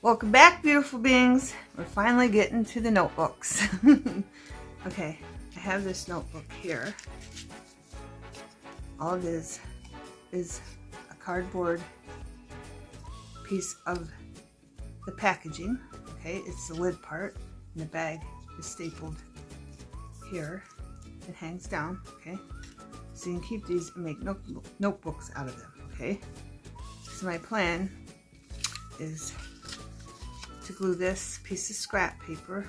Welcome back, beautiful beings. We're finally getting to the notebooks. Okay, I have this notebook here. All it is a cardboard piece of the packaging. Okay, it's the lid part, and the bag is stapled here. It hangs down, okay? So you can keep these and make notebooks out of them, okay? So my plan is to glue this piece of scrap paper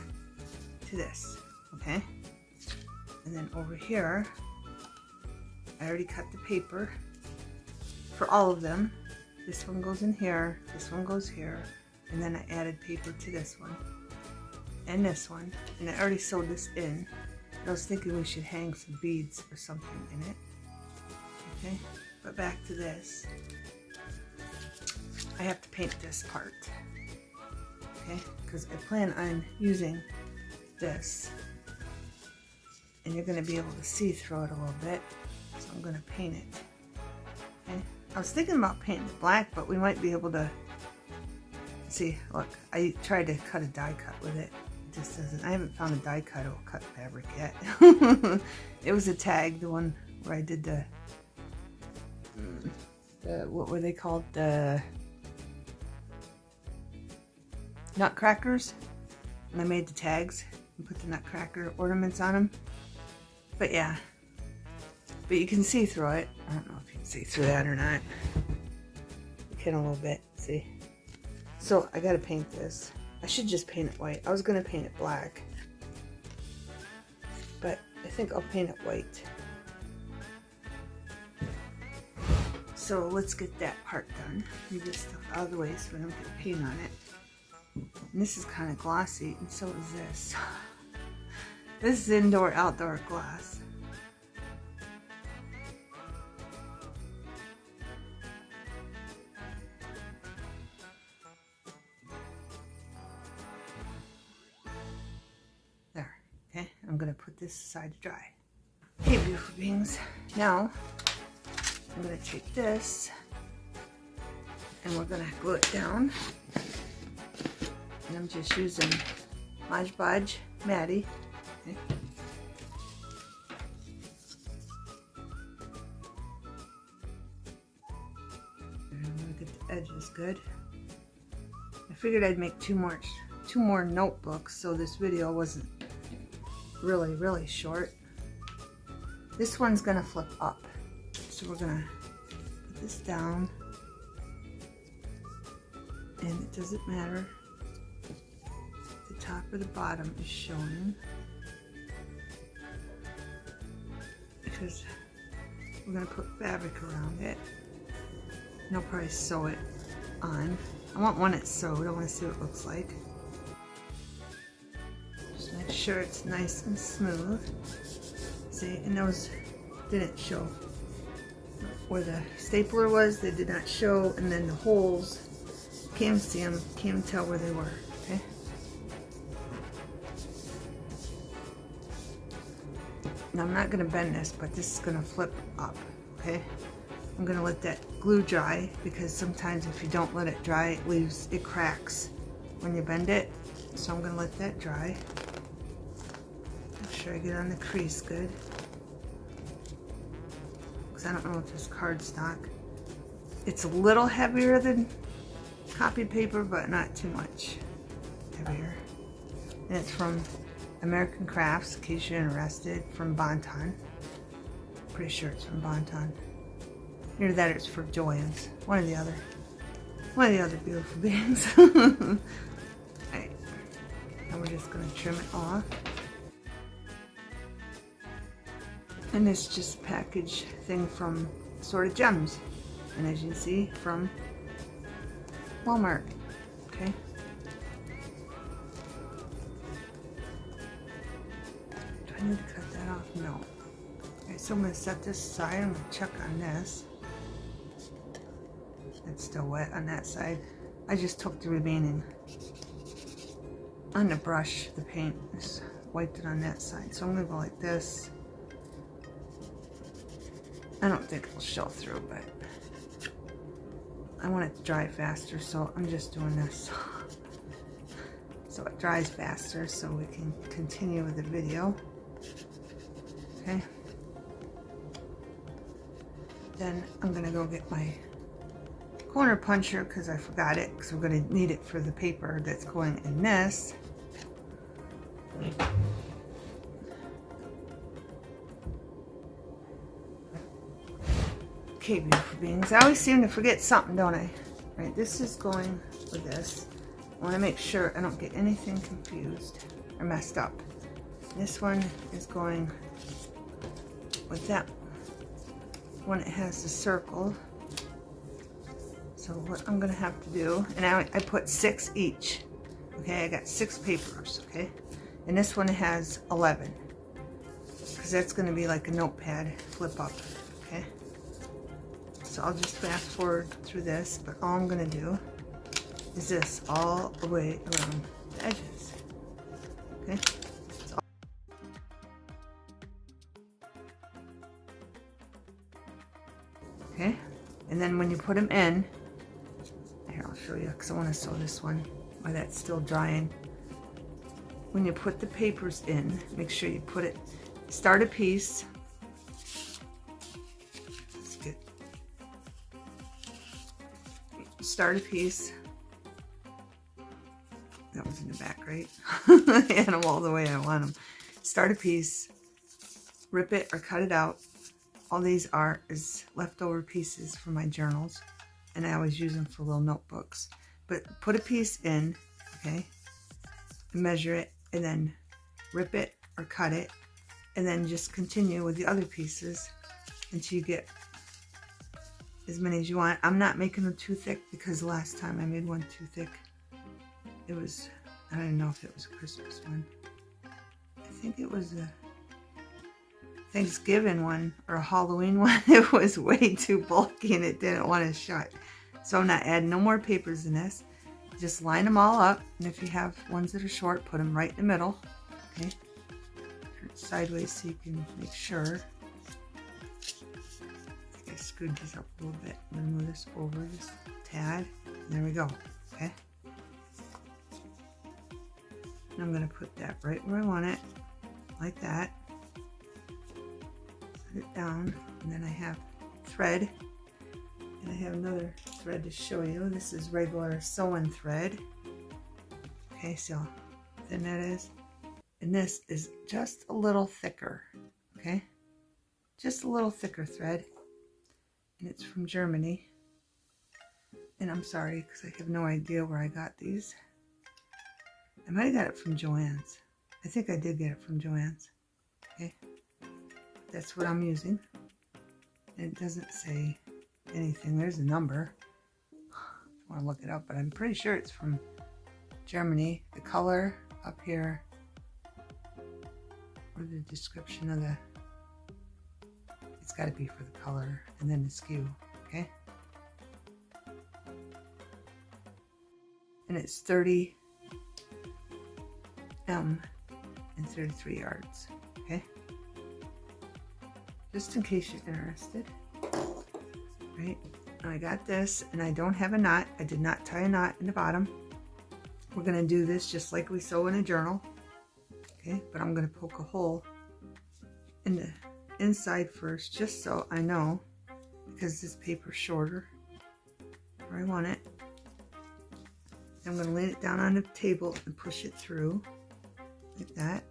to this, okay? And then over here, I already cut the paper for all of them. This one goes in here, this one goes here, and then I added paper to this one and this one, and I already sewed this in. I was thinking we should hang some beads or something in it, okay? But back to this. I have to paint this part, okay? Because I plan on using this, and you're going to be able to see through it a little bit, so I'm going to paint it, okay? I was thinking about painting it black, but we might be able to see. Look, I tried to cut a die cut with it. It just doesn't. I haven't found a die cut or cut fabric yet. It was a tag, the one where I did the what were they called, the nutcrackers, and I made the tags and put the nutcracker ornaments on them. But yeah, but you can see through it. I don't know if you can see through that or not. You can a little bit, see. So I gotta paint this. I should just paint it white. I was gonna paint it black, but I think I'll paint it white. So let's get that part done. Move this stuff out of the way so I don't get paint on it. And this is kind of glossy, and so is this. This is indoor-outdoor glass. There, okay? I'm gonna put this aside to dry. Okay, beautiful beings. Now, I'm gonna take this, and we're gonna glue it down. And I'm just using Mod Podge Maddie. Okay. And I'm gonna get the edges good. I figured I'd make two more notebooks, so this video wasn't really short. This one's gonna flip up, so we're gonna put this down, and it doesn't matter. The top or the bottom is showing because we're going to put fabric around it, and I'll probably sew it on. I want one that's sewed. I want to see what it looks like. Just make sure it's nice and smooth. See, and those didn't show where the stapler was. They did not show, and then the holes, can't see them, can't tell where they were. Okay. Now I'm not going to bend this, but this is going to flip up, okay? I'm going to let that glue dry, because sometimes if you don't let it dry, it cracks when you bend it. So I'm going to let that dry. Make sure I get on the crease good, because I don't know if this cardstock. It's a little heavier than copy paper, but not too much heavier. And it's from American Crafts, in case you're interested, from Bonton. Pretty sure it's from Bonton. Either that or it's for Joann's. One or the other. One of the other beautiful beings. Alright. Now we're just going to trim it off. And this is just a package thing from Assorted Gems. And as you can see, from Walmart. Okay. I need to cut that off? No. Okay, so I'm going to set this aside. I'm going to check on this. It's still wet on that side. I just took the remaining on the brush, the paint, just wiped it on that side. So I'm going to go like this. I don't think it'll show through, but I want it to dry faster, so I'm just doing this. so it dries faster, so we can continue with the video. Okay. Then I'm gonna go get my corner puncher because I forgot it, because we're gonna need it for the paper that's going in this. Okay, beautiful beings. I always seem to forget something, don't I? Right, this is going with this. I want to make sure I don't get anything confused or messed up. This one is going with that one. It has the circle. So what I'm going to have to do, and I put 6 each. Okay, I got 6 papers, okay? And this one has 11. Because that's going to be like a notepad flip up, okay? So I'll just fast forward through this, but all I'm going to do is this all the way around the edges. Okay? Okay? And then when you put them in, here I'll show you because I want to sew this one while that's still drying. When you put the papers in, make sure you put it, start a piece. Start a piece. That was in the back, right? I had them all the way I want them. Start a piece, rip it or cut it out. All these is leftover pieces from my journals, and I always use them for little notebooks. But put a piece in, okay, and measure it, and then rip it or cut it, and then just continue with the other pieces until you get as many as you want. I'm not making them too thick because the last time I made one too thick, it was, I don't know if it was a Christmas one. I think it was a Thanksgiving one or a Halloween one. It was way too bulky and it didn't want to shut. So I'm not adding no more papers in this. Just line them all up, and if you have ones that are short, put them right in the middle. Okay, turn it sideways so you can make sure. I screwed this up a little bit. I'm going to move this over just a tad. And there we go. Okay. And I'm going to put that right where I want it. Like that. Set it down. And then I have thread. And I have another thread to show you. This is regular sewing thread. Okay, so how thin that is. And this is just a little thicker. Okay. Just a little thicker thread. And it's from Germany, and I'm sorry because I have no idea where I got these. I might have got it from Joann's. I think I did get it from Joann's. Okay, that's what I'm using, and it doesn't say anything. There's a number. I want to look it up, but I'm pretty sure it's from Germany. The color up here, or the description of the, it's got to be for the color, and then the SKU, okay? And it's 30 and 33 yards, okay? Just in case you're interested, right? And I got this, and I don't have a knot. I did not tie a knot in the bottom. We're gonna do this just like we sew in a journal, okay? But I'm gonna poke a hole in the inside first, just so I know, because this paper's shorter where I want it. I'm going to lay it down on the table and push it through like that.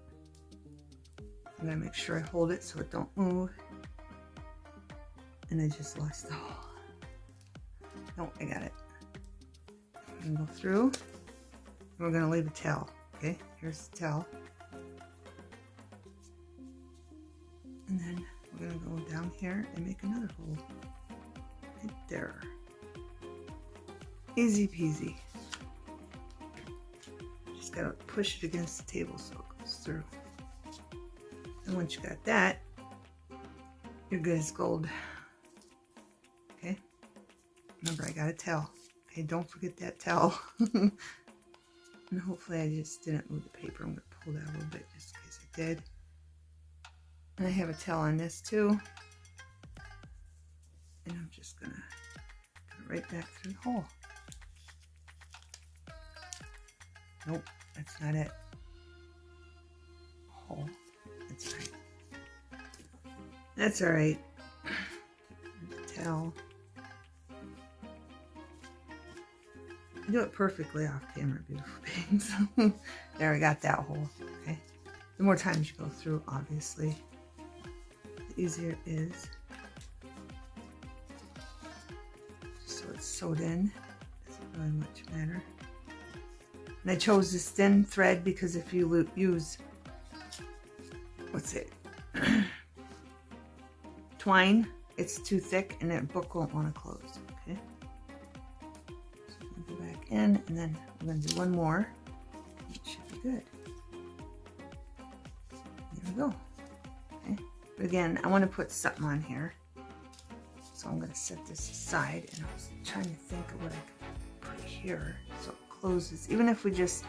I'm going to make sure I hold it so it don't move. And I just lost the hole. No, I got it. I'm going to go through, and we're going to leave a tail. Okay, here's the tail. And then we're going to go down here and make another hole right there. Easy peasy. Just got to push it against the table so it goes through. And once you got that, you're good as gold. Okay? Remember, I got a towel. Okay, don't forget that towel. And hopefully I just didn't move the paper. I'm going to pull that a little bit just in case I did. And I have a tail on this too. And I'm just gonna go right back through the hole. Nope, that's not it. Hole. That's right. That's all right. Tell. I do it perfectly off camera, beautiful beings. There, I got that hole. Okay. The more times you go through, obviously, the easier it is. So it's sewed in. Doesn't really much matter. And I chose this thin thread because if you use, what's it, twine, it's too thick and that book won't want to close. Okay. So I'm going to go back in, and then I'm going to do one more. It should be good. There we go. Okay. But again, I want to put something on here. So I'm going to set this aside, and I was trying to think of what I could put here so it closes. Even if we just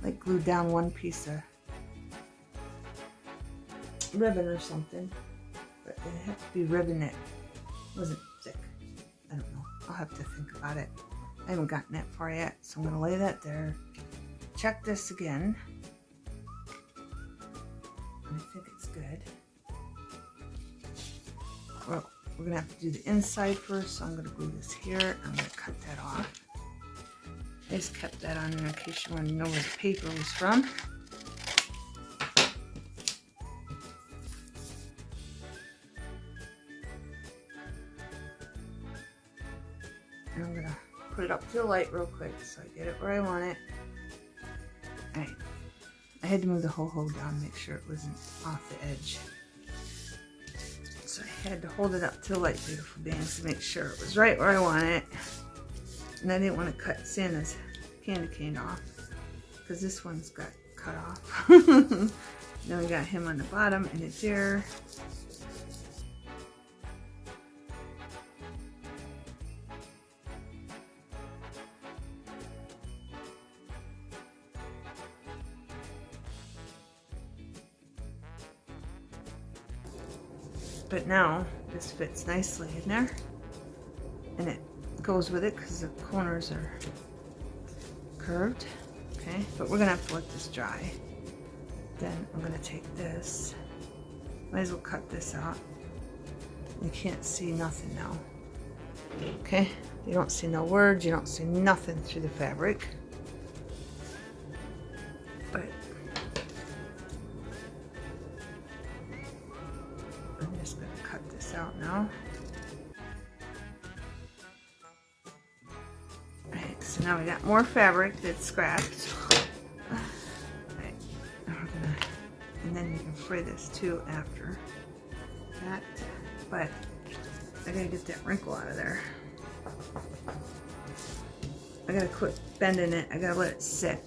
like glue down one piece of ribbon or something. But it had to be ribbon that wasn't thick. I don't know. I'll have to think about it. I haven't gotten that far yet, so I'm going to lay that there. Check this again. And I think it's good. Well, we're going to have to do the inside first, so I'm going to glue this here. I'm going to cut that off. I just kept that on there in case you want to know where the paper was from. And I'm going to put it up to the light real quick so I get it where I want it. Alright. I had to move the ho-ho down to make sure it wasn't off the edge. So I had to hold it up to the light, beautiful beings, to make sure it was right where I want it. And I didn't want to cut Santa's candy cane off because this one's got cut off. Then we got him on the bottom and a deer. But now this fits nicely in there, and it goes with it because the corners are curved. Okay, but we're gonna have to let this dry. Then I'm gonna take this. Might as well cut this out. You can't see nothing now. Okay, you don't see no words. You don't see nothing through the fabric. But I'm just going to cut this out now. Alright, so now we got more fabric that's scrapped. Alright, and then you can fray this too after that. But I gotta get that wrinkle out of there. I gotta quit bending it. I gotta let it sit.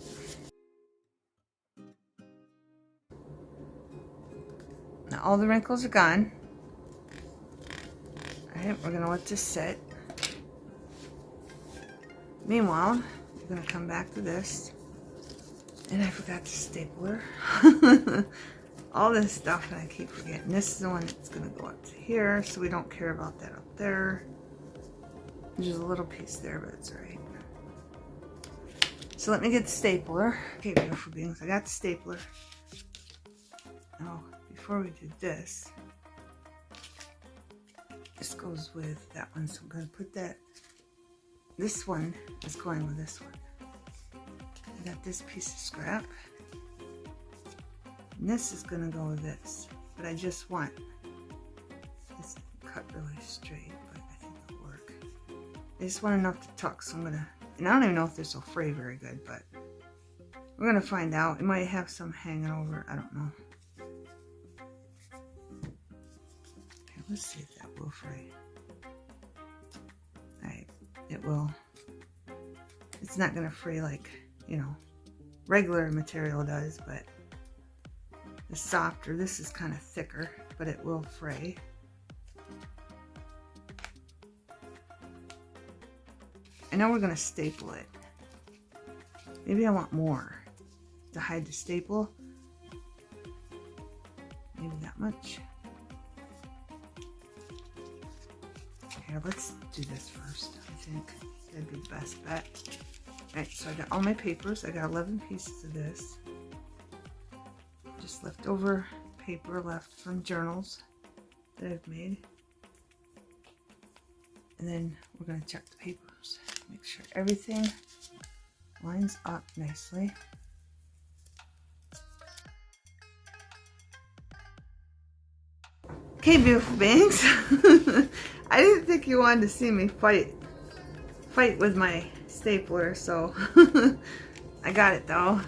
Now all the wrinkles are gone. Alright, we're gonna let this sit. Meanwhile, we're gonna come back to this. And I forgot the stapler. All this stuff, and I keep forgetting. This is the one that's gonna go up to here, so we don't care about that up there. There's just a little piece there, but it's alright. So let me get the stapler. Okay, beautiful beings, I got the stapler. Now, before we do this, this goes with that one, so I'm gonna put that. This one is going with this one. I got this piece of scrap. And this is gonna go with this, but I just want this cut really straight, but I think it'll work. I just want enough to tuck, so I'm gonna, and I don't even know if this will fray very good, but we're gonna find out. It might have some hanging over, I don't know. Okay, let's see if that will fray. Alright, it will. It's not gonna fray like, you know, regular material does, but the softer, this is kind of thicker, but it will fray. I know we're going to staple it. Maybe I want more to hide the staple. Maybe that much. Here, let's do this first. I think that'd be the best bet. Alright, so I got all my papers. I got 11 pieces of this. Just leftover paper left from journals that I've made. And then we're going to check the papers. Make sure everything lines up nicely. Okay, beautiful beings. I didn't think you wanted to see me fight with my stapler, so I got it though.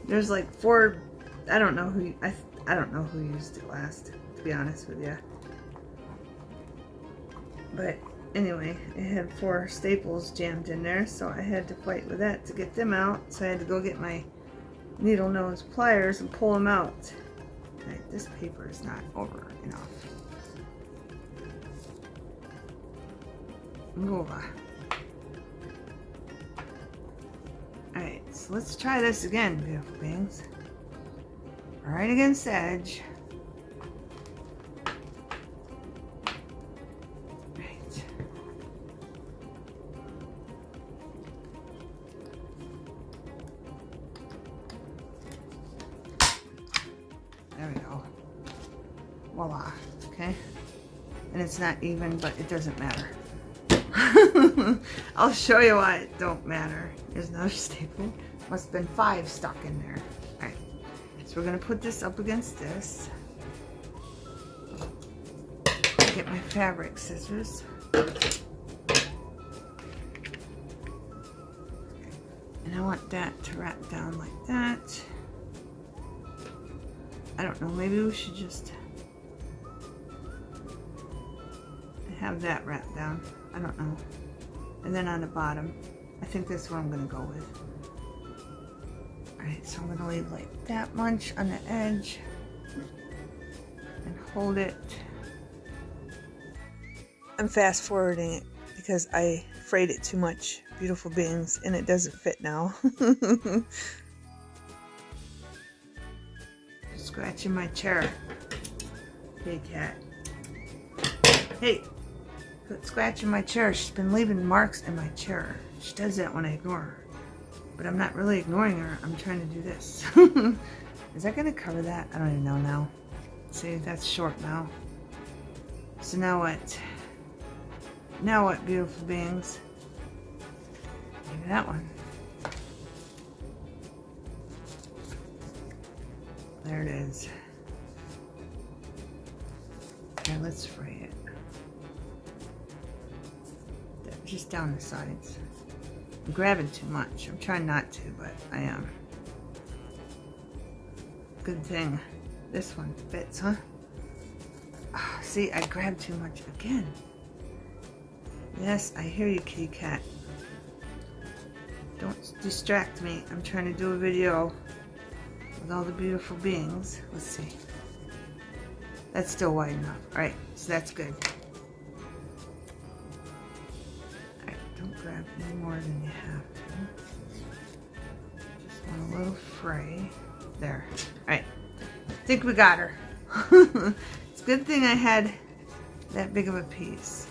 There's like 4. I don't know who used it last, to be honest with you. But anyway, it had 4 staples jammed in there, so I had to fight with that to get them out. So I had to go get my needle nose pliers and pull them out. Right, this paper is not over enough. Move over. Alright, so let's try this again, beautiful beings. Right against the edge. Right. There we go. Voila. Okay. And it's not even, but it doesn't matter. I'll show you why it don't matter. There's another staple. Must have been 5 stuck in there. Alright. So we're going to put this up against this. Get my fabric scissors. And I want that to wrap down like that. I don't know, maybe we should just have that wrapped down. I don't know. And then on the bottom, I think that's what I'm going to go with. Alright, so I'm going to leave like that much on the edge and hold it. I'm fast forwarding it because I frayed it too much, beautiful beings, and it doesn't fit now. Scratching my chair. Hey, cat. Hey! Quit scratching my chair. She's been leaving marks in my chair. She does that when I ignore her. But I'm not really ignoring her. I'm trying to do this. Is that going to cover that? I don't even know now. See, that's short now. So now what? Now what, beautiful beings? Maybe that one. There it is. Okay, let's fray it. Just down the sides. I'm grabbing too much. I'm trying not to, but I am. Good thing this one fits, huh? Oh, see, I grabbed too much again. Yes, I hear you, kitty cat. Don't distract me. I'm trying to do a video with all the beautiful beings. Let's see. That's still wide enough. Alright, so that's good. Don't grab any more than you have to. Just want a little fray. There. Alright. I think we got her. It's a good thing I had that big of a piece.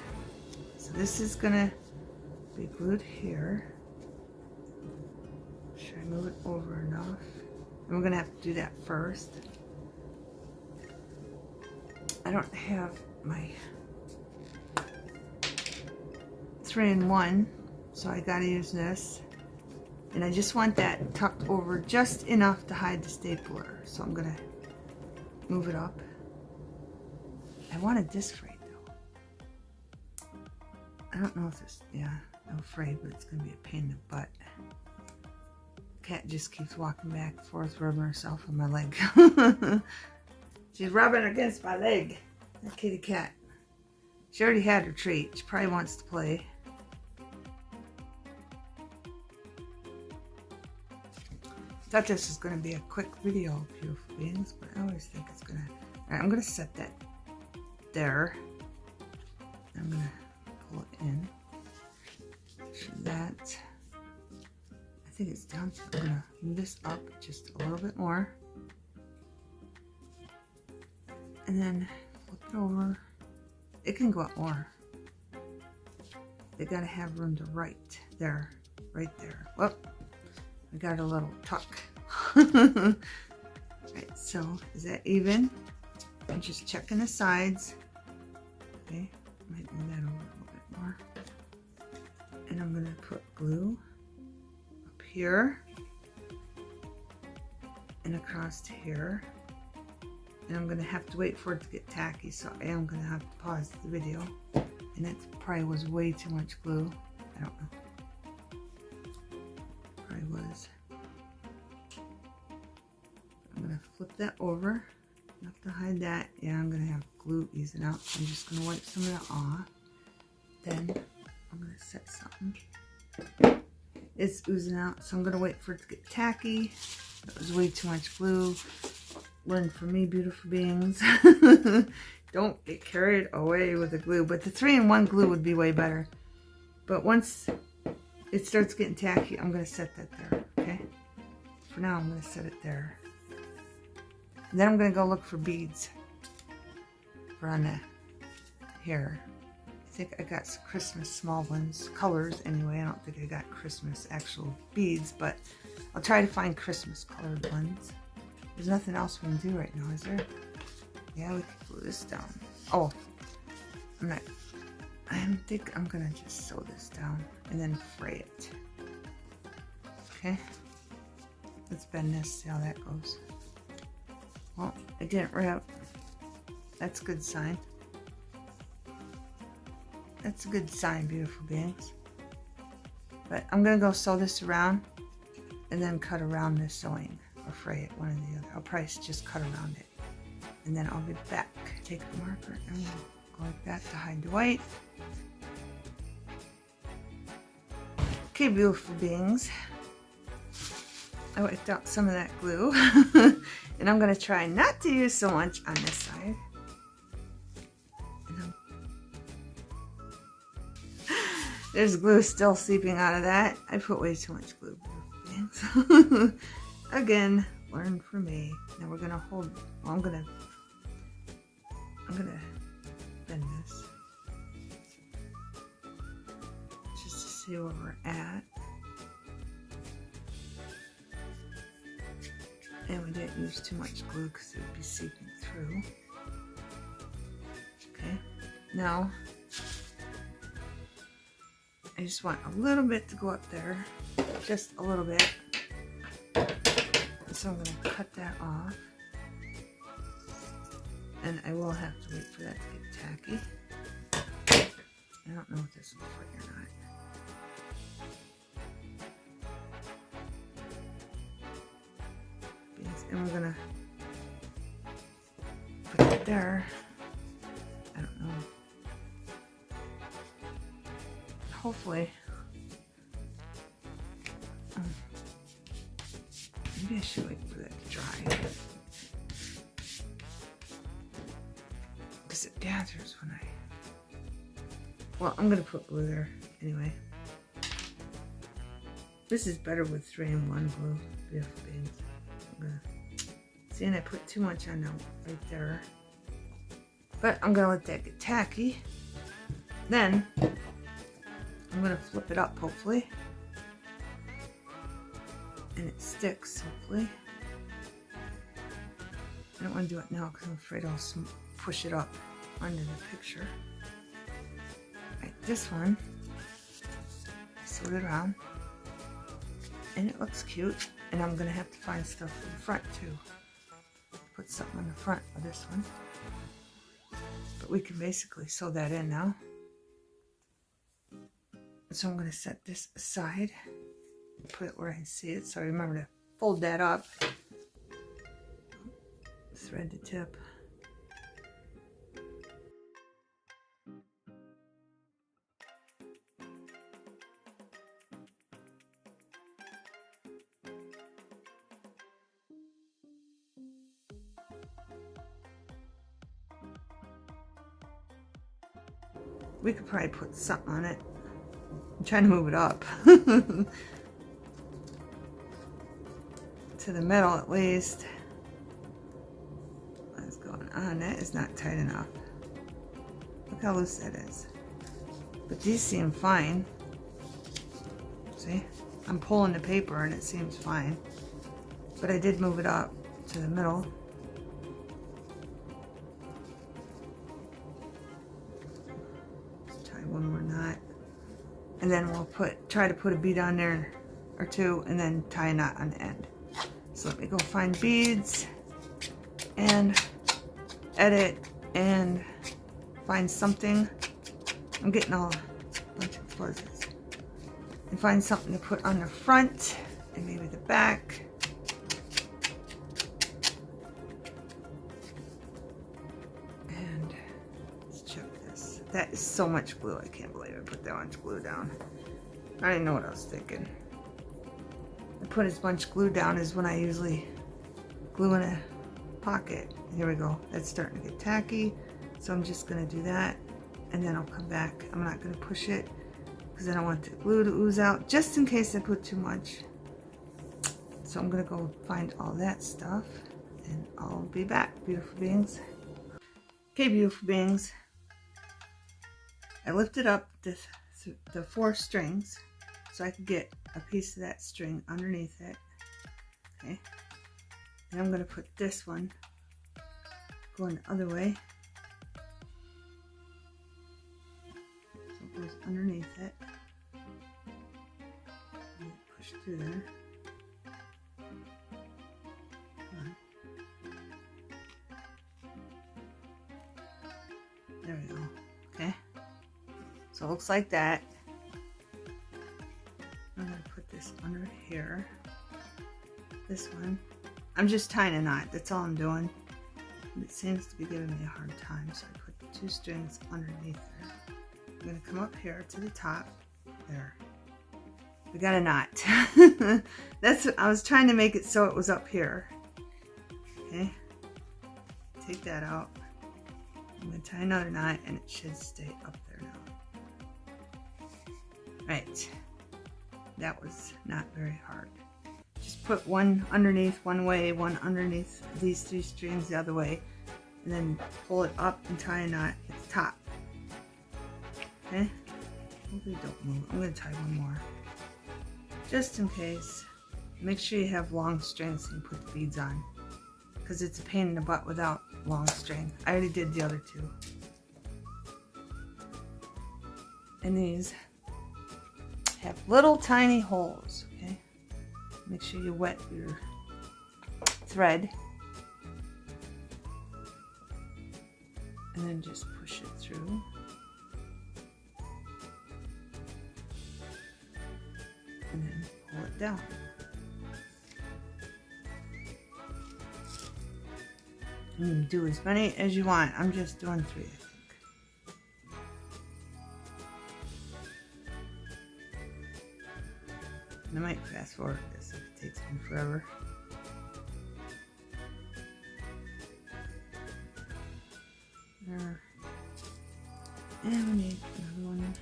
So this is going to be glued here. Should I move it over enough? And we're going to have to do that first. I don't have my 3-in-1, so I gotta use this, and I just want that tucked over just enough to hide the stapler, so I'm gonna move it up. I wanted this frayed though. I don't know if this, yeah, no frayed, but it's gonna be a pain in the butt. Cat just keeps walking back and forth, rubbing herself on my leg. She's rubbing against my leg. That kitty cat. She already had her treat. She probably wants to play. Thought this was going to be a quick video, beautiful beings, but I always think it's going to... Alright, I'm going to set that there. I'm going to pull it in. That. I think it's down to... I'm going to move this up just a little bit more. And then flip it over. It can go up more. They got to have room to right there. Right there. Whoop. I got a little tuck. Right, so is that even? I'm just checking the sides. Okay, might move that over a little bit more. And I'm gonna put glue up here and across to here. And I'm gonna have to wait for it to get tacky, so I am gonna have to pause the video. And it probably was way too much glue. I don't know. Probably was. I'm gonna flip that over. Enough to hide that. Yeah, I'm gonna have glue easing out. So I'm just gonna wipe some of that off. Then I'm gonna set something. It's oozing out, so I'm gonna wait for it to get tacky. That was way too much glue. Learn from me, beautiful beings. Don't get carried away with the glue, but the 3-in-1 glue would be way better. But once it starts getting tacky, I'm gonna set that there, okay? For now, I'm gonna set it there. And then I'm gonna go look for beads for on the hair. I think I got some Christmas small ones, colors anyway. I don't think I got Christmas actual beads, but I'll try to find Christmas colored ones. There's nothing else we can do right now, is there? Yeah, we can glue this down. Oh, I think I'm gonna just sew this down and then fray it. Okay, let's bend this, see how that goes. Well, it didn't rip. That's a good sign. That's a good sign, beautiful beings. But I'm gonna go sew this around and then cut around this sewing or fray it, one or the other. I'll probably just cut around it. And then I'll be back. Take the marker and go like that to hide the white. Okay, beautiful beings. I wiped out some of that glue. And I'm going to try not to use so much on this side. There's glue still seeping out of that. I put way too much glue, beautiful beings. Again, learn from me. Now we're going to hold, well, I'm going to bend this just to see where we're at. And we didn't use too much glue because it would be seeping through. Okay, now I just want a little bit to go up there, just a little bit. So I'm going to cut that off. And I will have to wait for that to get tacky. I don't know if this will fit or not. And we're gonna put it there. I don't know. Hopefully. Maybe I should wait for that to dry. Because it gathers when I... Well, I'm going to put glue there anyway. This is better with 3-in-1 glue. Beautiful beans. I'm going to... See, and I put too much on right there. But I'm going to let that get tacky. Then, I'm going to flip it up, hopefully. And it sticks, hopefully. I don't want to do it now because I'm afraid I'll push it up under the picture. Right, this one, I sewed it around. And it looks cute. And I'm going to have to find stuff for the front too. Put something on the front of this one. But we can basically sew that in now. So I'm going to set this aside. Put it where I see it. So I remember to fold that up. Thread the tip. We could probably put something on it. I'm trying to move it up. To the middle at least. What's going on? That is not tight enough. Look how loose that is. But these seem fine. See? I'm pulling the paper and it seems fine. But I did move it up to the middle. Let's tie one more knot. And then we'll try to put a bead on there or two and then tie a knot on the end. So let me go find beads and edit and find something. I'm getting all a bunch of fuzzies. And find something to put on the front and maybe the back. And let's check this. That is so much glue. I can't believe I put that much glue down. I didn't know what I was thinking. I put as much glue down as when I usually glue in a pocket. Here we go. That's starting to get tacky. So I'm just going to do that. And then I'll come back. I'm not going to push it because I don't want the glue to ooze out, just in case I put too much. So I'm going to go find all that stuff and I'll be back, beautiful beings. Okay, beautiful beings. I lifted up the 4 strings so I could get a piece of that string underneath it. Okay. And I'm going to put this one going the other way. So it goes underneath it. And push through there. There we go. Okay. So it looks like that. I'm going to put this under here. This one. I'm just tying a knot. That's all I'm doing. It seems to be giving me a hard time. So I put 2 strings underneath there. I'm going to come up here to the top. There. We got a knot. That's what I was trying to make it so it was up here. Okay. Take that out. I'm going to tie another knot and it should stay up there now. Right. That was not very hard. Just put one underneath one way, one underneath these 3 strings the other way, and then pull it up and tie a knot at the top. Okay? Hopefully don't move. I'm going to tie one more. Just in case. Make sure you have long strings so you can put the beads on. Because it's a pain in the butt without long string. I already did the other 2. And these have little tiny holes, okay? Make sure you wet your thread. And then just push it through. And then pull it down. You can do as many as you want. I'm just doing 3, I think. And I might fast forward this if it takes me forever. There. And we need another one.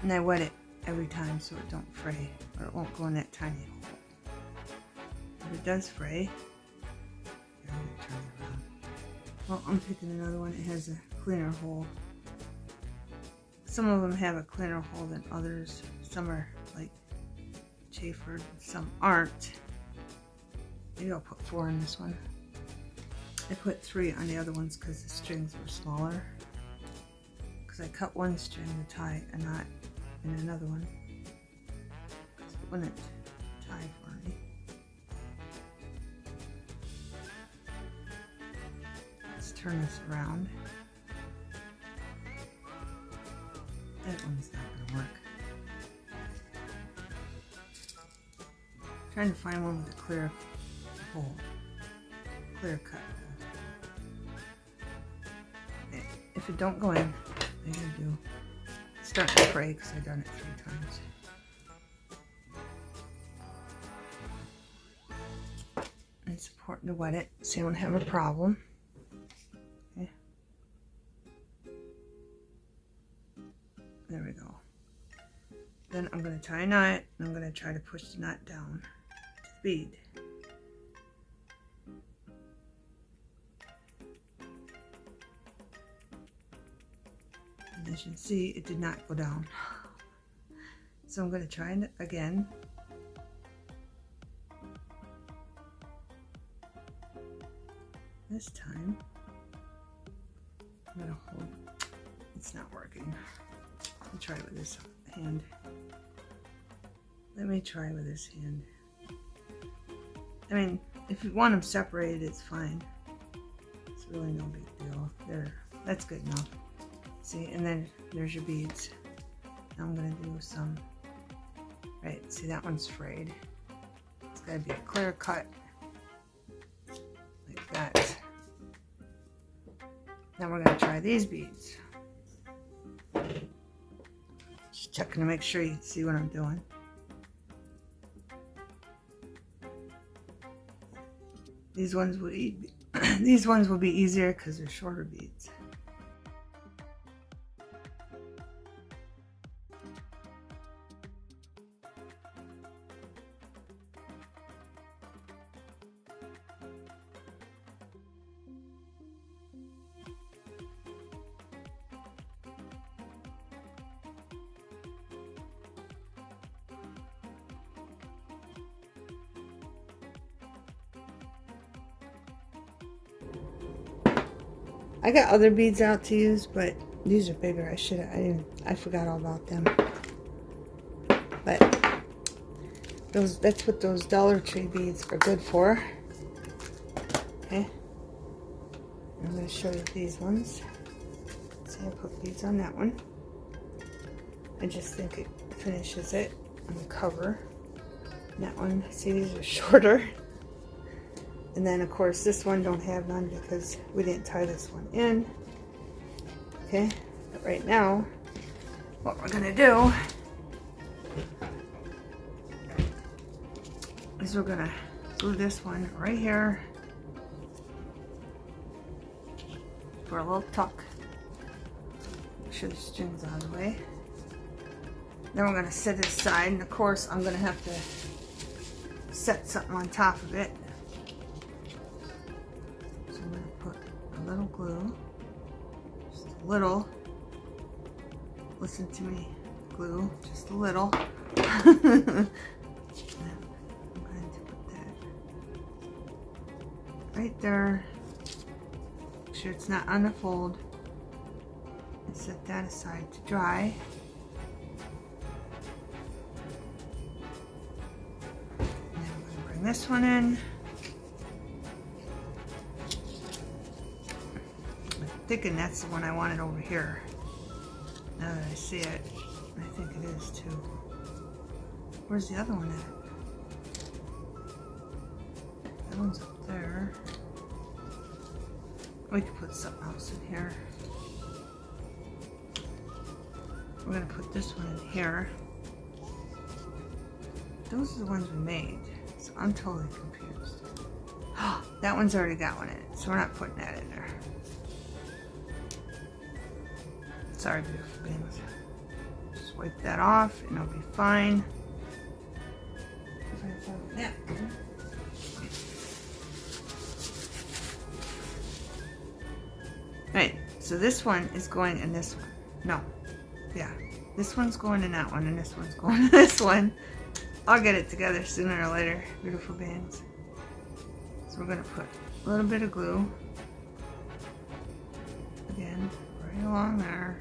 And I wet it every time so it don't fray, or it won't go in that tiny hole. If it does fray, I'm going to turn it around. Well, I'm picking another one. It has a cleaner hole. Some of them have a cleaner hole than others. Some are like chamfered, some aren't. Maybe I'll put 4 in this one. I put 3 on the other ones because the strings were smaller. Because I cut one string to tie a knot in another one. Because it wouldn't tie for me. Let's turn this around. That one's not going to work. I'm trying to find one with a clear hole. Clear cut hole. If it don't go in, I gotta do. It's starting to fray because I've done it 3 times. It's important to wet it so you don't have a problem. Okay. There we go. Then I'm going to tie a knot and I'm going to try to push the knot down to the bead. And as you can see, it did not go down. So I'm going to try it again. This time, I'm going to hold. It's not working. I'll try it with this hand. Let me try with this hand. I mean, if you want them separated, it's fine. It's really no big deal. There, that's good enough. See, and then there's your beads. Now I'm gonna do some. Right, see that one's frayed. It's gotta be a clear cut, like that. Now we're gonna try these beads. Just checking to make sure you can see what I'm doing. These ones will be easier because they're shorter beads. I got other beads out to use, but these are bigger. I forgot all about them. But that's what those Dollar Tree beads are good for. Okay. I'm going to show you these ones. See, I put beads on that one. I just think it finishes it on the cover. And that one, see, these are shorter. And then, of course, this one don't have none because we didn't tie this one in. Okay, but right now, what we're gonna do is we're gonna glue this one right here for a little tuck. Make sure the string's out of the way. Then we're gonna set it aside, and of course, I'm gonna have to set something on top of it. Little glue, just a little. Listen to me, glue, just a little. I'm going to put that right there. Make sure it's not on the fold, and set that aside to dry. And then I'm going to bring this one in. Thinking that's the one I wanted over here. Now that I see it, I think it is too. Where's the other one at? That one's up there. We could put something else in here. We're gonna put this one in here. Those are the ones we made, so I'm totally confused. That one's already got one in it, so we're not putting that in there. Sorry, beautiful beings. Just wipe that off and it'll be fine. If I find a napkin. Right, so this one is going in this one. No. Yeah. This one's going in that one and this one's going in this one. I'll get it together sooner or later, beautiful beings. So we're going to put a little bit of glue. Again, right along there.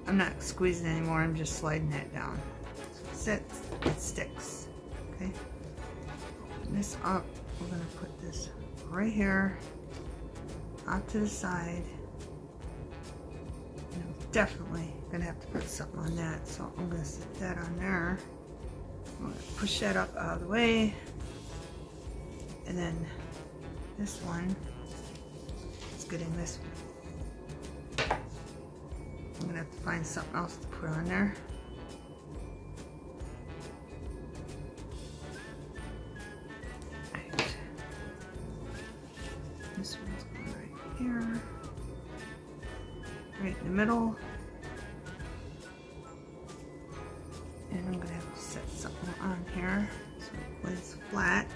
I'm not squeezing anymore, I'm just sliding that down. So it sits, it sticks. Okay? Open this up. We're going to put this right here, out to the side. And I'm definitely going to have to put something on that, so I'm going to set that on there. I'm going to push that up out of the way. And then this one is getting this one. I'm gonna have to find something else to put on there. Right. This one's going right here. Right in the middle. And I'm gonna have to set something on here so it lays flat.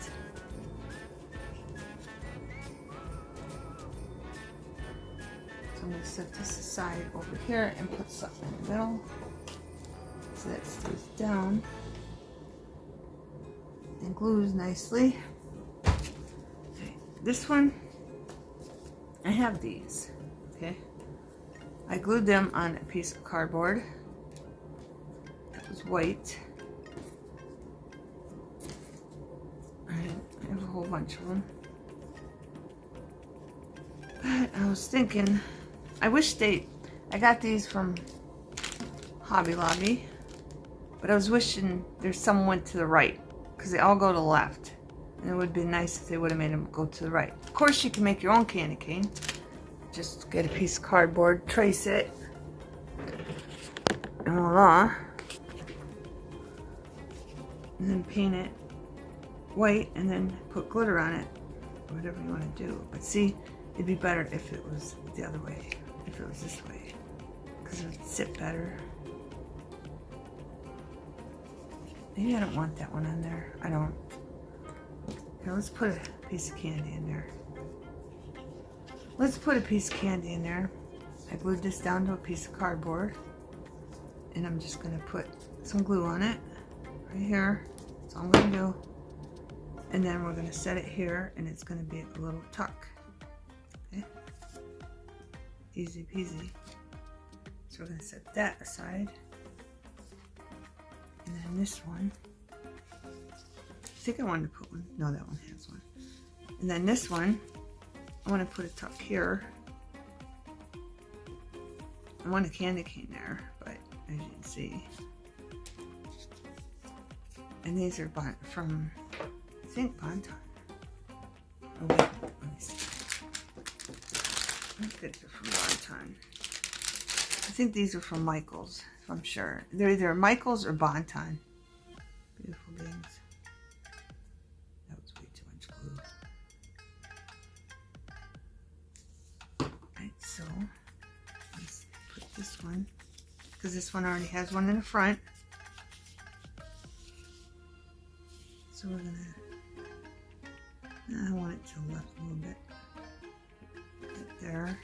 I'm going to set this aside over here and put something in the middle. so that stays down and glues nicely. Okay, this one, I have these, okay? I glued them on a piece of cardboard. It was white. Alright, I have a whole bunch of them. But I was thinking, I got these from Hobby Lobby, but I was wishing there's some went to the right, because they all go to the left. And it would be nice if they would have made them go to the right. Of course, you can make your own candy cane. Just get a piece of cardboard, trace it, and voila. And then paint it white, and then put glitter on it, whatever you want to do. But see, it'd be better if it was the other way, if it was this way, because it would sit better. Maybe I don't want that one on there. I don't. Here, let's put a piece of candy in there. Let's put a piece of candy in there. I glued this down to a piece of cardboard, and I'm just gonna put some glue on it right here. That's all I'm gonna do. And then we're gonna set it here, and it's gonna be a little tuck. Okay, easy peasy. So we're gonna set that aside. And then this one, I think I wanted to put one. No, that one has one. And then this one, I want to put a tuck here. I want a candy cane there, but as you can see. And these are from, I think, Bonton. Oh wait, let me see. I think they're from Bonton. I think these are from Michael's, if I'm sure. They're either Michael's or Bonton. Beautiful beings. That was way too much glue. Right, so let's put this one, because this one already has one in the front. So we're gonna, I want it to the left a little bit. Right there.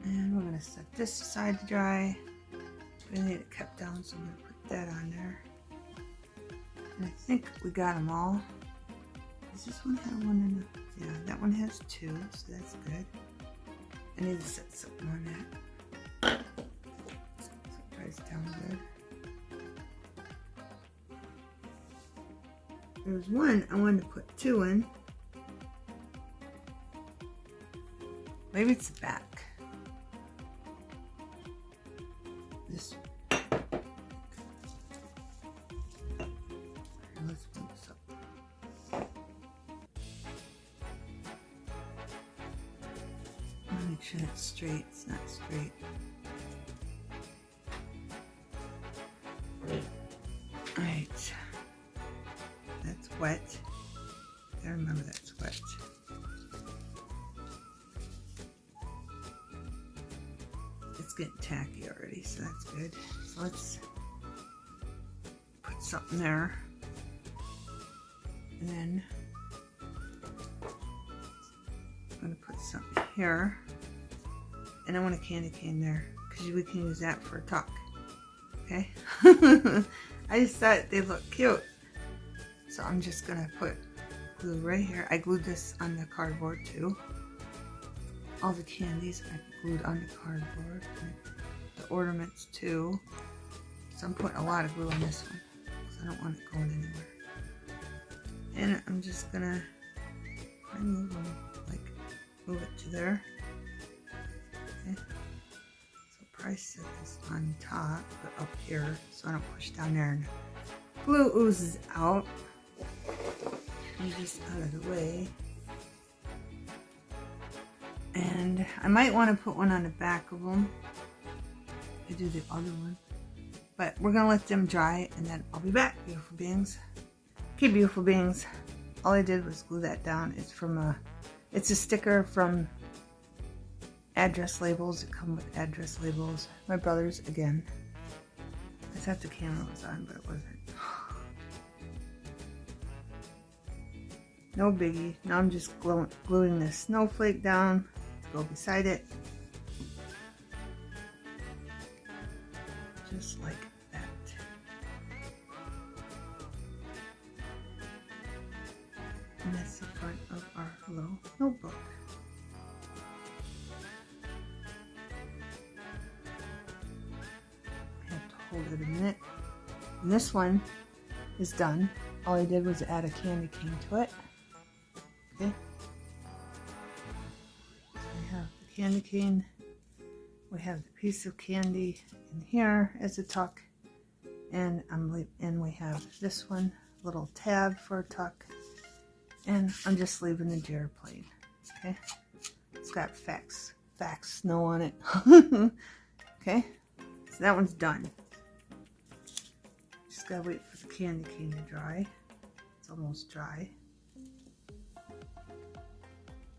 And we're going to set this aside to dry. We need it kept down, so I'm going to put that on there. And I think we got them all. Does this one have one in the... Yeah, that one has two, so that's good. I need to set something on that. So it dries down good. There was one I wanted to put two in. Maybe it's the back. This one. Here, let's move this up. Make sure it's straight. It's not straight. Alright. That's wet. I remember that's wet. It's getting tacky already, so that's good. So let's put something there. And then I'm going to put something here. And I want a candy cane there, because we can use that for a tuck. Okay? I just thought they look cute. So I'm just going to put glue right here. I glued this on the cardboard too. All the candies I glued on the cardboard. The ornaments too. So I'm putting a lot of glue on this one, because I don't want it going anywhere. And I'm just going to move them, like move it to there. Okay. So probably set this on top, but up here, so I don't push down there and glue oozes out. Move this out of the way. And I might want to put one on the back of them. I do the other one. But we're going to let them dry, and then I'll be back, beautiful beings. Okay, beautiful beings. All I did was glue that down. It's from it's a sticker from address labels. It comes with address labels. My brother's again. I thought the camera was on, but it wasn't. No biggie. Now I'm just gluing this snowflake down to go beside it. just like that. And that's the front of our little notebook. I have to hold it a minute. And this one is done. All I did was add a candy cane to it. Okay. So we have the candy cane. We have the piece of candy in here as a tuck. And we have this one, little tab for a tuck. And I'm just leaving the deer plain. Okay. It's got facts snow on it. Okay. So that one's done. Just gotta wait for the candy cane to dry. It's almost dry.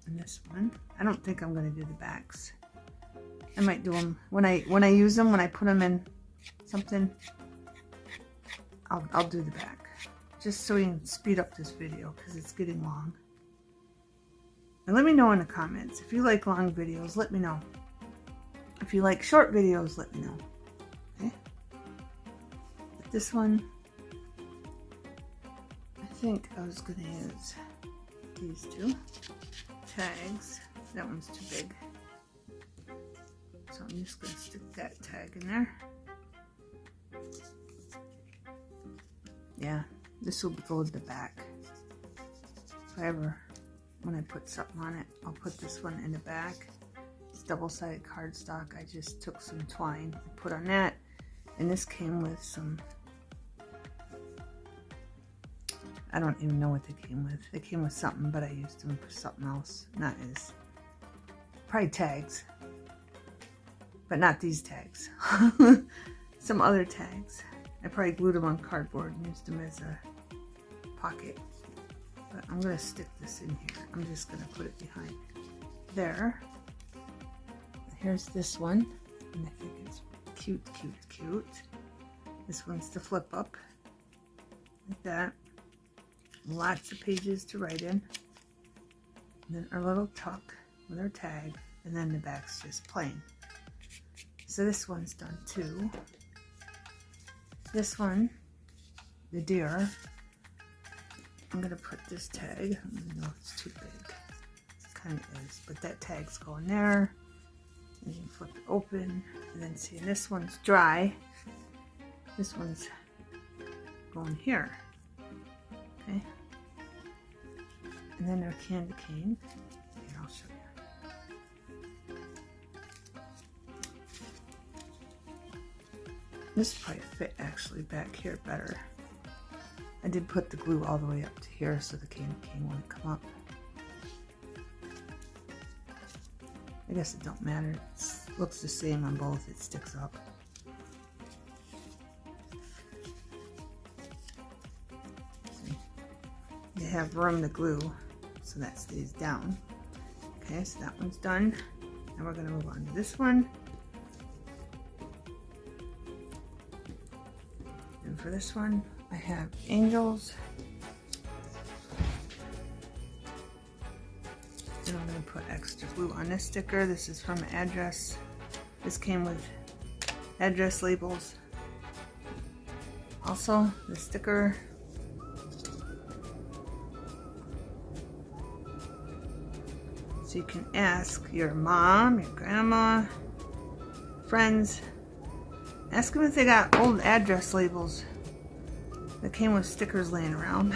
And this one, I don't think I'm gonna do the backs. I might do them when I use them, when I put them in something. I'll do the back, just so we can speed up this video because it's getting long. And let me know in the comments if you like long videos. Let me know. If you like short videos, let me know. Okay. But this one, I think I was gonna use these two tags. That one's too big. So I'm just going to stick that tag in there. Yeah, this will go to the back. If I ever, when I put something on it, I'll put this one in the back. It's double-sided cardstock. I just took some twine and put on that. And this came with some, I don't even know what they came with. They came with something, but I used them for something else. Not as, probably tags. But not these tags. Some other tags. I probably glued them on cardboard and used them as a pocket. But I'm going to stick this in here. I'm just going to put it behind there. Here's this one. And I think it's cute, cute, cute. This one's to flip up. Like that. Lots of pages to write in. And then our little tuck with our tag. And then the back's just plain. So this one's done too. This one, the deer, I'm going to put this tag. I don't know if it's too big. It kind of is. But that tag's going there. And you can flip it open. And then see, this one's dry. This one's going here. Okay. And then our candy cane. Here, I'll show you. This probably fit actually back here better. I did put the glue all the way up to here so the candy cane wouldn't come up. I guess it don't matter. It looks the same on both. It sticks up. See? You have room to glue so that stays down. Okay, so that one's done. Now we're going to move on to this one. For this one, I have angels. And I'm going to put extra glue on this sticker. This is from an address. This came with address labels. Also, the sticker. So you can ask your mom, your grandma, friends. Ask them if they got old address labels that came with stickers laying around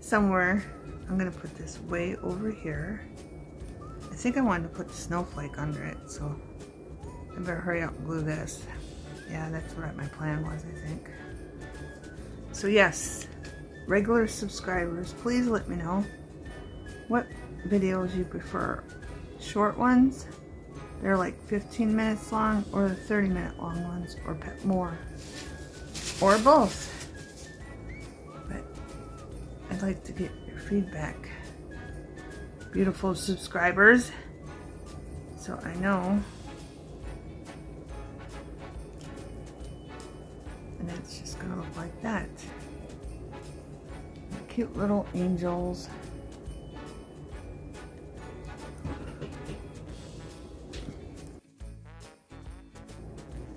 somewhere. I'm going to put this way over here. I think I wanted to put the snowflake under it, so I better hurry up and glue this. Yeah, that's what my plan was, I think. So yes, regular subscribers, please let me know what videos you prefer. Short ones, they're like 15 minutes long, or the 30-minute long ones, or more, or both. But I'd like to get your feedback, beautiful subscribers, so I know. And it's just gonna look like that. Cute little angels.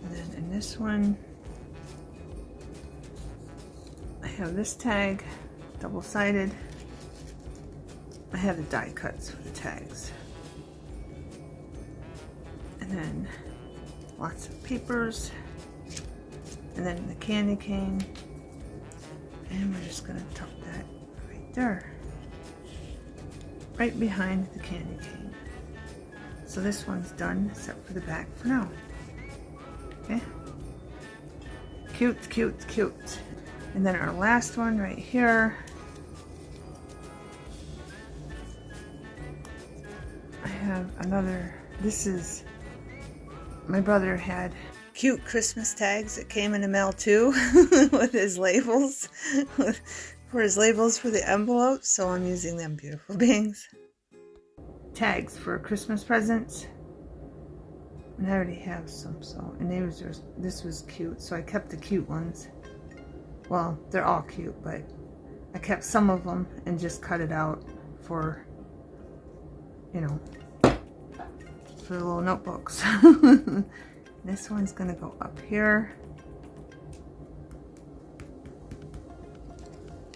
And then in this one, one, I have this tag, double-sided. I have the die cuts for the tags. And then lots of papers. And then the candy cane. And we're just gonna tuck that right there. Right behind the candy cane. So this one's done, except for the back for now. Okay? Cute, cute, cute. And then our last one right here. I have another, this is, my brother had cute Christmas tags that came in the mail too, with his labels, for his labels for the envelopes, so I'm using them, beautiful beings. Tags for Christmas presents. And I already have some, so, and this was cute, so I kept the cute ones. Well, they're all cute, but I kept some of them and just cut it out for, you know, for the little notebooks. This one's gonna go up here.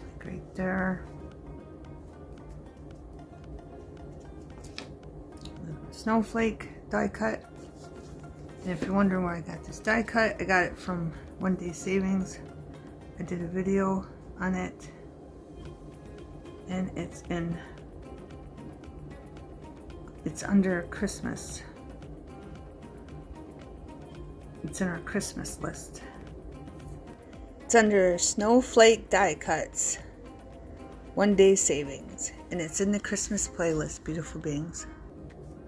Like right there. Snowflake die cut. And if you're wondering where I got this die cut, I got it from One Day Savings. I did a video on it, and it's under Christmas. It's in our Christmas list. It's under Snowflake Die Cuts, One Day Savings, and it's in the Christmas playlist, beautiful beings.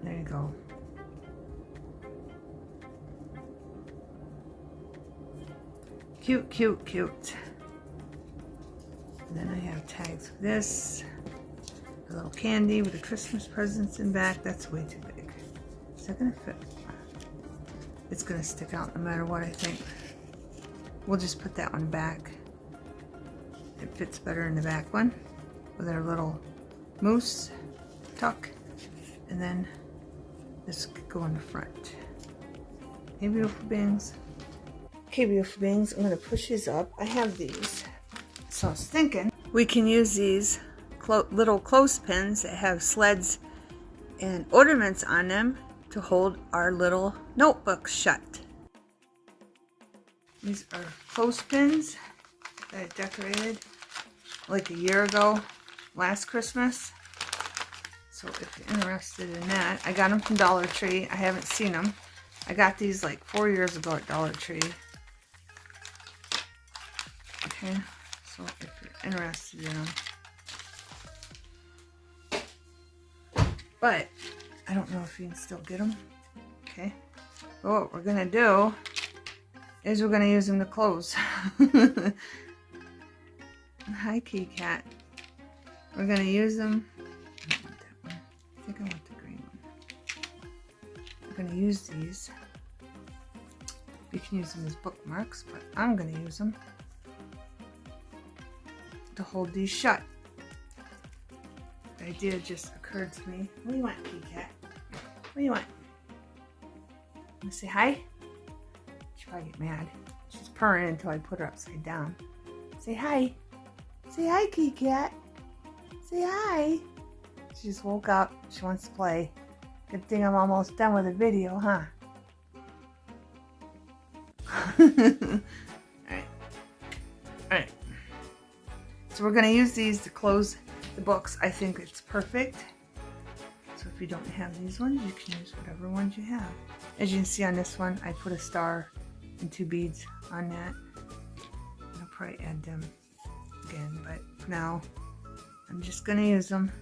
There you go. Cute, cute, cute. And then I have tags for this. A little candy with the Christmas presents in back. That's way too big. Is that gonna fit? It's gonna stick out no matter what, I think. We'll just put that one back. It fits better in the back one with our little moose tuck. And then this could go in the front. Hey, beautiful beings. Okay, beautiful beings, I'm going to push these up. I have these. So I was thinking we can use these little clothespins that have sleds and ornaments on them to hold our little notebooks shut. These are clothespins that I decorated like a year ago, last Christmas. So if you're interested in that, I got them from Dollar Tree. I haven't seen them. I got these like 4 years ago at Dollar Tree. Okay, so if you're interested in them. But I don't know if you can still get them. Okay, but what we're gonna do is we're gonna use them to close. Hi, Kitty Cat. We're gonna use them. I don't want that one. I think I want the green one. We're gonna use these. You can use them as bookmarks, but I'm gonna use them to hold these shut. The idea just occurred to me. What do you want, Kitty Cat? What do you want? Want to say hi? She'll probably get mad. She's purring until I put her upside down. Say hi. Say hi, Kitty Cat. Say hi. She just woke up. She wants to play. Good thing I'm almost done with the video, huh? Alright. Alright. So we're going to use these to close the books. I think it's perfect. So if you don't have these ones, you can use whatever ones you have. As you can see on this one, I put a star and 2 beads on that. I'll probably add them again, but for now, I'm just going to use them.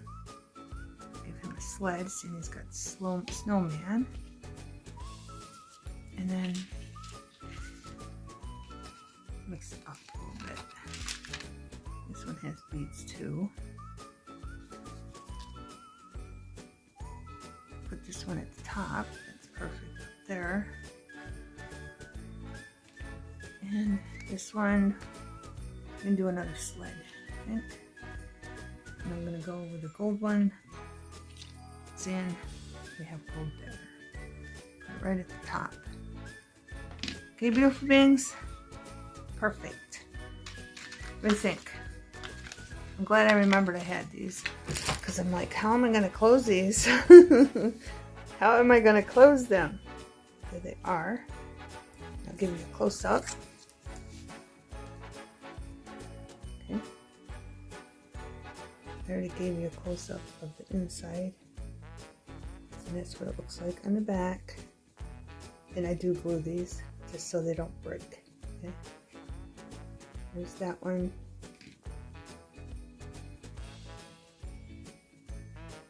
Give him a sled, seeing he's got snowman. And then mix it up a little bit. This one has beads too. Put this one at the top. That's perfect up there. And this one, I'm going to do another sled, I think. And I'm going to go with the gold one. Seeing we have gold there. Put it right at the top. Okay, beautiful beings. Perfect. What do you think? I'm glad I remembered I had these, because I'm like, how am I going to close these? How am I going to close them? There they are. I'll give you a close-up. Okay. I already gave you a close-up of the inside. And that's what it looks like on the back. And I do glue these just so they don't break. Okay. There's that one.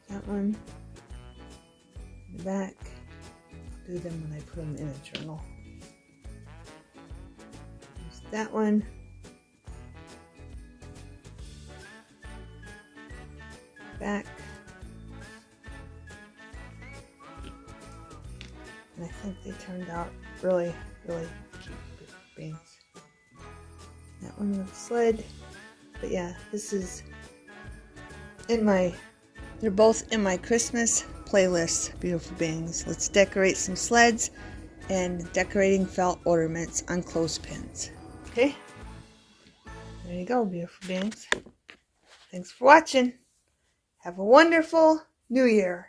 That one. The back. I'll do them when I put them in a journal. There's that one. Back. And I think they turned out really, really cute beans. That one with the sled. But yeah, this is in my, they're both in my Christmas playlist, beautiful beings. Let's decorate some sleds and decorating felt ornaments on clothespins. Okay? There you go, beautiful beings. Thanks for watching. Have a wonderful New Year.